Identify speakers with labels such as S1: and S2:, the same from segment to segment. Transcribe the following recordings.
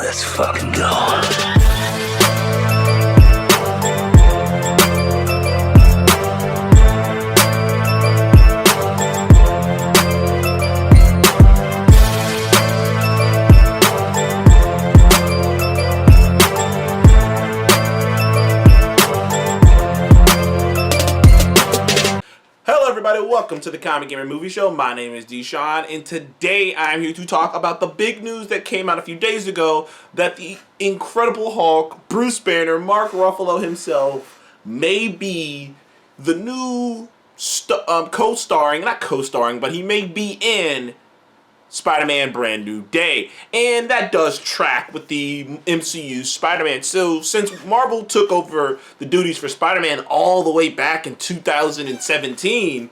S1: Let's fucking go.
S2: Everybody, welcome to the Comic Gamer Movie Show. My name is Deshaun, and today I'm here to talk about the big news that came out a few days ago that the Incredible Hulk, Bruce Banner, Mark Ruffalo himself, may be the new but he may be in Spider-Man Brand New Day. And that does track with the MCU Spider-Man. So since Marvel took over the duties for Spider-Man all the way back in 2017,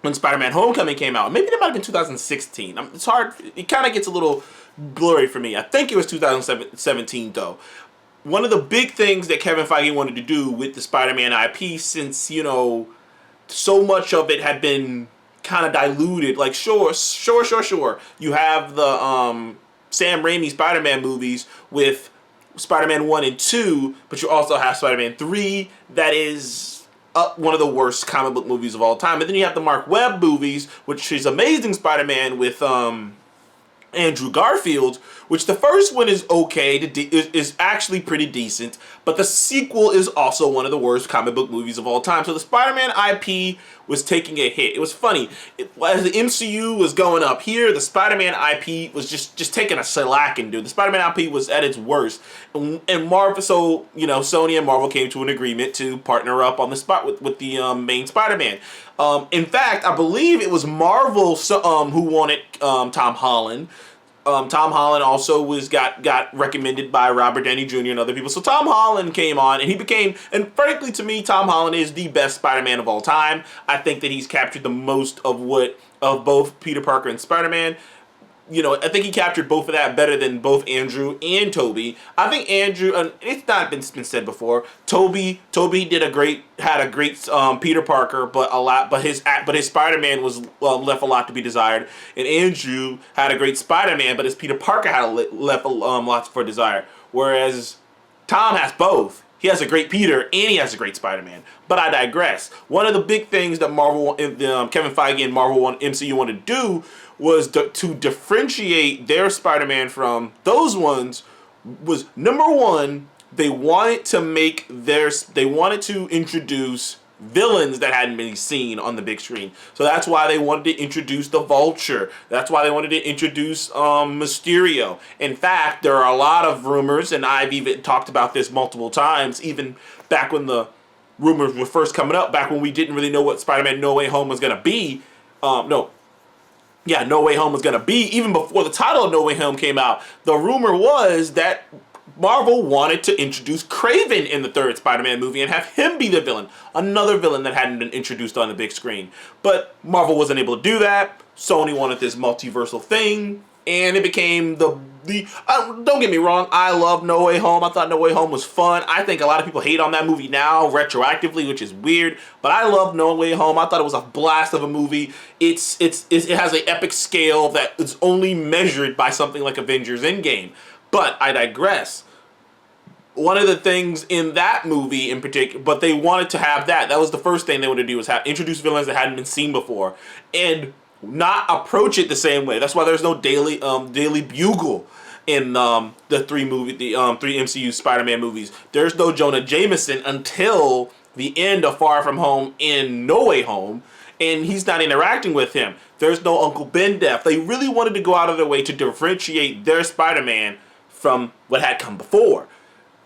S2: when Spider-Man Homecoming came out, maybe that might have been 2016. It's hard, it kind of gets a little blurry for me. I think it was 2017 though. One of the big things that Kevin Feige wanted to do with the Spider-Man IP, since, you know, so much of it had been kind of diluted. Like, sure. You have the Sam Raimi Spider-Man movies with Spider-Man 1 and 2, but you also have Spider-Man 3 that is one of the worst comic book movies of all time. And then you have the Mark Webb movies, which is Amazing Spider-Man with Andrew Garfield, which the first one is okay, is actually pretty decent, but the sequel is also one of the worst comic book movies of all time. So the Spider-Man IP was taking a hit. It was funny. As the MCU was going up here, the Spider-Man IP was just taking a shellacking, dude. The Spider-Man IP was at its worst. And Marvel, so, you know, Sony and Marvel came to an agreement to partner up on the spot with the main Spider-Man. In fact, I believe it was Marvel who wanted Tom Holland. Tom Holland also got recommended by Robert Downey Jr. and other people. So Tom Holland came on, and he became, and frankly to me, Tom Holland is the best Spider-Man of all time. I think that he's captured the most of both Peter Parker and Spider-Man. You know, I think he captured both of that better than both Andrew and Tobey. I think Andrew, and it's not been said before, Tobey had a great Peter Parker, but his Spider-Man was left a lot to be desired. And Andrew had a great Spider-Man, but his Peter Parker had left lots for desire. Whereas Tom has both. He has a great Peter and he has a great Spider-Man. But I digress. One of the big things that Kevin Feige and Marvel MCU wanted to do was to differentiate their Spider-Man from those ones. Was number one, they wanted to introduce villains that hadn't been seen on the big screen. So that's why they wanted to introduce the Vulture. That's why they wanted to introduce Mysterio. In fact, there are a lot of rumors, and I've even talked about this multiple times, even back when the rumors were first coming up, back when we didn't really know what Spider-Man No Way Home was going to be. No Way Home was going to be. Even before the title of No Way Home came out, the rumor was that Marvel wanted to introduce Kraven in the third Spider-Man movie and have him be the villain. Another villain that hadn't been introduced on the big screen. But Marvel wasn't able to do that. Sony wanted this multiversal thing, and it became don't get me wrong, I love No Way Home. I thought No Way Home was fun. I think a lot of people hate on that movie now, retroactively, which is weird. But I love No Way Home. I thought it was a blast of a movie. It has an epic scale that is only measured by something like Avengers Endgame. But I digress. One of the things in that movie in particular, but they wanted to have that. That was the first thing they wanted to do, was introduce villains that hadn't been seen before. And not approach it the same way. That's why there's no Daily Bugle in the three MCU Spider-Man movies. There's no Jonah Jameson until the end of Far From Home in No Way Home, and he's not interacting with him. There's no Uncle Ben death. They really wanted to go out of their way to differentiate their Spider-Man from what had come before.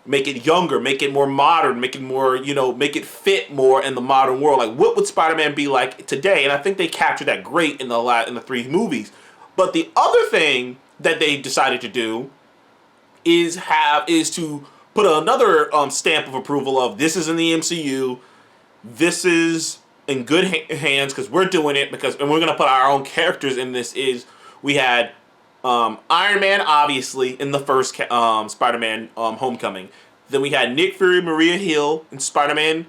S2: Make it younger, make it more modern, make it more, make it fit more in the modern world. Like, what would Spider-Man be like today? And I think they captured that great in the three movies. But the other thing that they decided to do is to put another stamp of approval of, this is in the MCU, this is in good hands because we're doing it, and we're going to put our own characters in this. We had Iron Man, obviously, in the first Spider-Man Homecoming. Then we had Nick Fury, Maria Hill in Spider-Man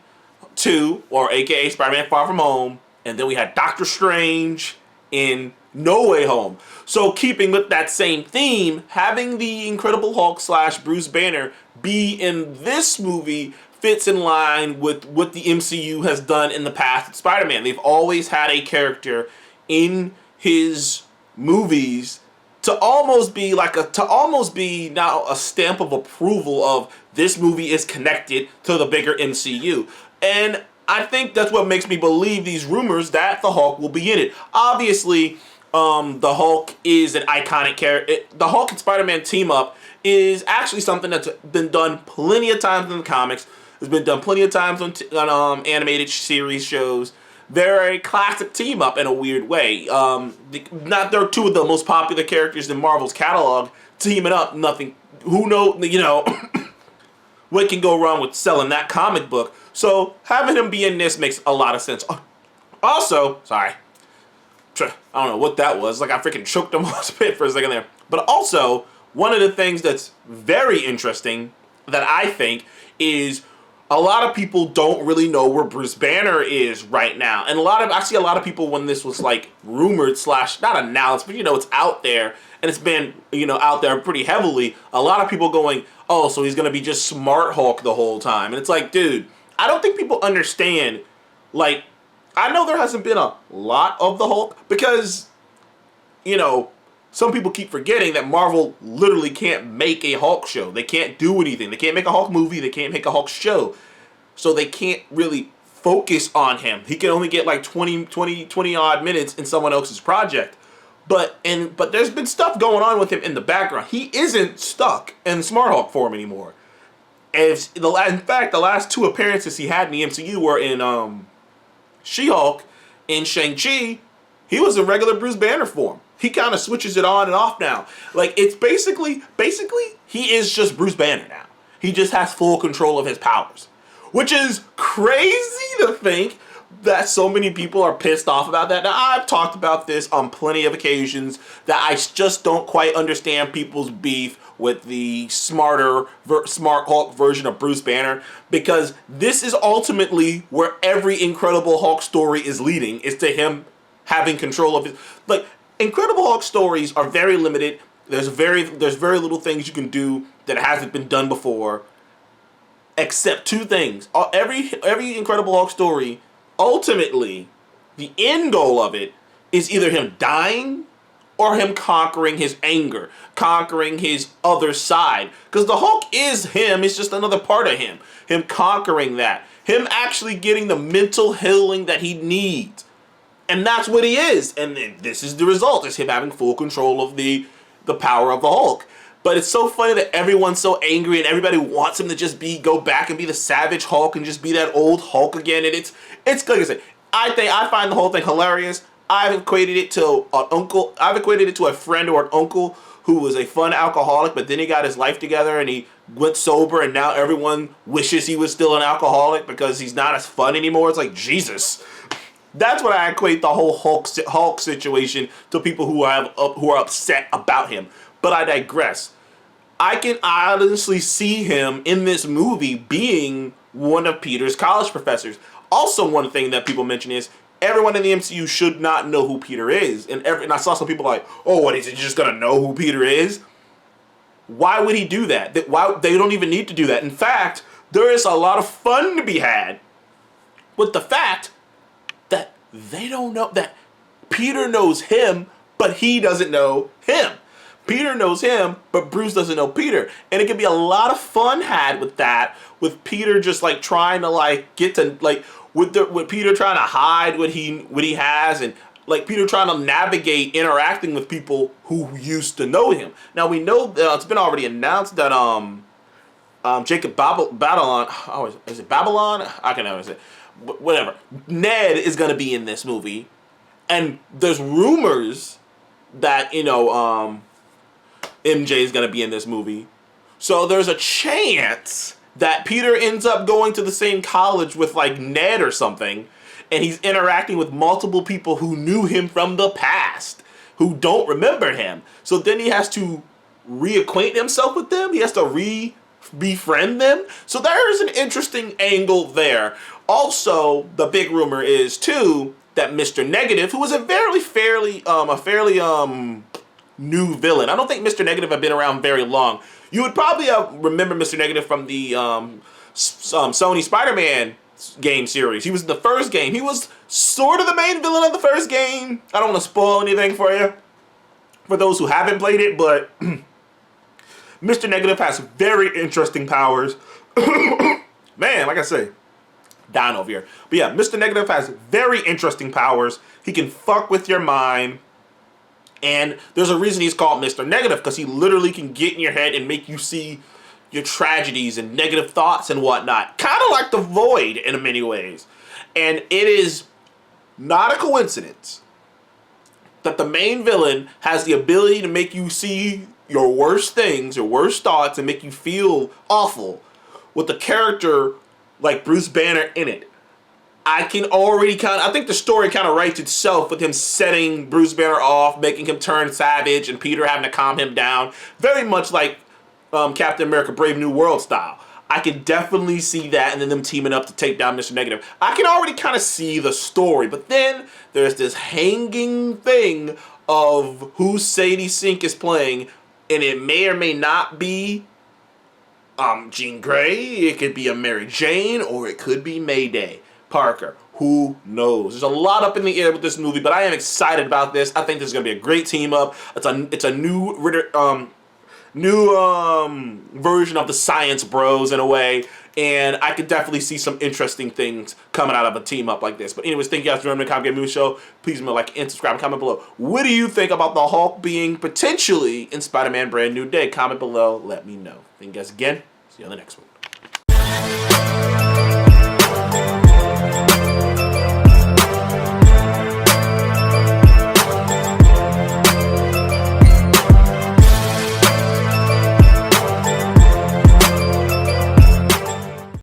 S2: 2, or aka Spider-Man Far From Home. And then we had Doctor Strange in No Way Home. So keeping with that same theme, having the Incredible Hulk / Bruce Banner be in this movie fits in line with what the MCU has done in the past with Spider-Man. They've always had a character in his movies to almost be now a stamp of approval of this movie is connected to the bigger MCU. And I think that's what makes me believe these rumors that the Hulk will be in it. Obviously, the Hulk is an iconic character. The Hulk and Spider-Man team up is actually something that's been done plenty of times in the comics. It's been done plenty of times on animated series shows. They're a classic team up in a weird way. They're two of the most popular characters in Marvel's catalog. Teaming up, nothing. Who knows? What can go wrong with selling that comic book? So having him be in this makes a lot of sense. Also, sorry. I don't know what that was. Like I freaking choked him off spit for a second there. But also, one of the things that's very interesting that I think is a lot of people don't really know where Bruce Banner is right now. And I see a lot of people when this was like rumored / not announced, but it's out there and it's been, out there pretty heavily. A lot of people going, oh, so he's going to be just Smart Hulk the whole time. And it's like, dude, I don't think people understand, like, I know there hasn't been a lot of the Hulk because, some people keep forgetting that Marvel literally can't make a Hulk show. They can't do anything. They can't make a Hulk movie. They can't make a Hulk show. So they can't really focus on him. He can only get like 20 odd minutes in someone else's project. But there's been stuff going on with him in the background. He isn't stuck in Smart Hulk form anymore. In fact, the last 2 appearances he had in the MCU were in She-Hulk and Shang-Chi. He was in regular Bruce Banner form. He kind of switches it on and off now. Like, it's basically, he is just Bruce Banner now. He just has full control of his powers. Which is crazy to think that so many people are pissed off about that. Now, I've talked about this on plenty of occasions, that I just don't quite understand people's beef with the Smart Hulk version of Bruce Banner, because this is ultimately where every Incredible Hulk story is leading, is to him having control of it. Like, Incredible Hulk stories are very limited. There's very little things you can do that hasn't been done before, except 2 things. Every Incredible Hulk story, ultimately, the end goal of it is either him dying or him conquering his anger, conquering his other side. Because the Hulk is him, it's just another part of him. Him conquering that. Him actually getting the mental healing that he needs. And that's what he is. And then this is the result, is him having full control of the power of the Hulk. But it's so funny that everyone's so angry and everybody wants him to just go back and be the Savage Hulk and just be that old Hulk again. And it's like I said, I find the whole thing hilarious. I've equated it to an uncle. I've equated it to a friend or an uncle who was a fun alcoholic, but then he got his life together and he went sober, and now everyone wishes he was still an alcoholic because he's not as fun anymore. It's like, Jesus. That's what I equate the whole Hulk situation to, people who are upset about him. But I digress. I can honestly see him in this movie being one of Peter's college professors. Also, one thing that people mention is everyone in the MCU should not know who Peter is. And I saw some people like, oh, what, is he just going to know who Peter is? Why would he do that? They don't even need to do that. In fact, there is a lot of fun to be had with the fact that they don't know, that Peter knows him, but he doesn't know him. Peter knows him, but Bruce doesn't know Peter. And it can be a lot of fun had with that, with Peter just like trying to like get to like, with Peter trying to hide what he has, and like Peter trying to navigate interacting with people who used to know him. Now we know that it's been already announced that Jacob Babylon, is it Babylon? I can never say. Whatever. Ned is going to be in this movie, and there's rumors that MJ is going to be in this movie. So there's a chance that Peter ends up going to the same college with like Ned or something, and he's interacting with multiple people who knew him from the past, who don't remember him. So then he has to reacquaint himself with them. He has to befriend them. So there's an interesting angle there. Also, the big rumor is too that Mr. Negative, who was a fairly new villain. I don't think Mr. Negative had been around very long. You would probably remember Mr. Negative from the Sony Spider-Man game series. He was in the first game. He was sort of the main villain of the first game. I don't want to spoil anything for you, for those who haven't played it, but Mr. Negative has very interesting powers. Man, like I say, down over here. But yeah, Mr. Negative has very interesting powers. He can fuck with your mind. And there's a reason he's called Mr. Negative, because he literally can get in your head and make you see your tragedies and negative thoughts and whatnot. Kind of like the Void in many ways. And it is not a coincidence that the main villain has the ability to make you see your worst things, your worst thoughts, and make you feel awful with a character like Bruce Banner in it. I think the story kind of writes itself with him setting Bruce Banner off, making him turn savage, and Peter having to calm him down. Very much like Captain America Brave New World style. I can definitely see that, and then them teaming up to take down Mr. Negative. I can already kind of see the story, but then there's this hanging thing of who Sadie Sink is playing, and it may or may not be Jean Grey, it could be a Mary Jane, or it could be Mayday Parker. Who knows? There's a lot up in the air with this movie, but I am excited about this. I think this is going to be a great team up. It's a new version of the Science Bros in a way, and I could definitely see some interesting things coming out of a team up like this. But anyways, thank you guys for joining the Comic Game News Show. Please remember to like and subscribe and comment below. What do you think about the Hulk being potentially in Spider-Man Brand New Day? Comment below, let me know. Thank you guys again. See you on the next one.